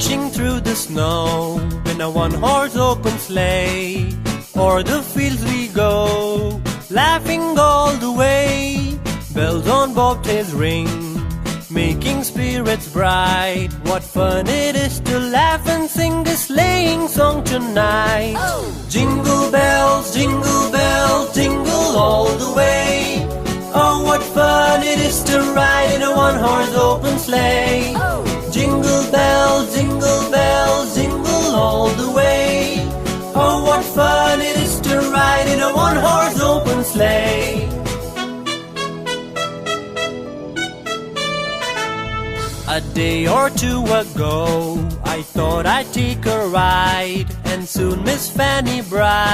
dashing through the snow in a one-horse open sleigh. O'er the fields we go, laughing all the way. Bells on bobtails ring, making spirits bright. What fun it is to laugh and sing a sleighing song tonight. Oh! Jingle bells, jingle all the way. Oh, what fun it is to ride in a one-horse open sleigh. Oh! Jingle bells, jingle all the way. Oh, what fun it is to ride in a one-horse open sleigh. A day or two ago, I thought I'd take a ride, and soon Miss Fanny Bright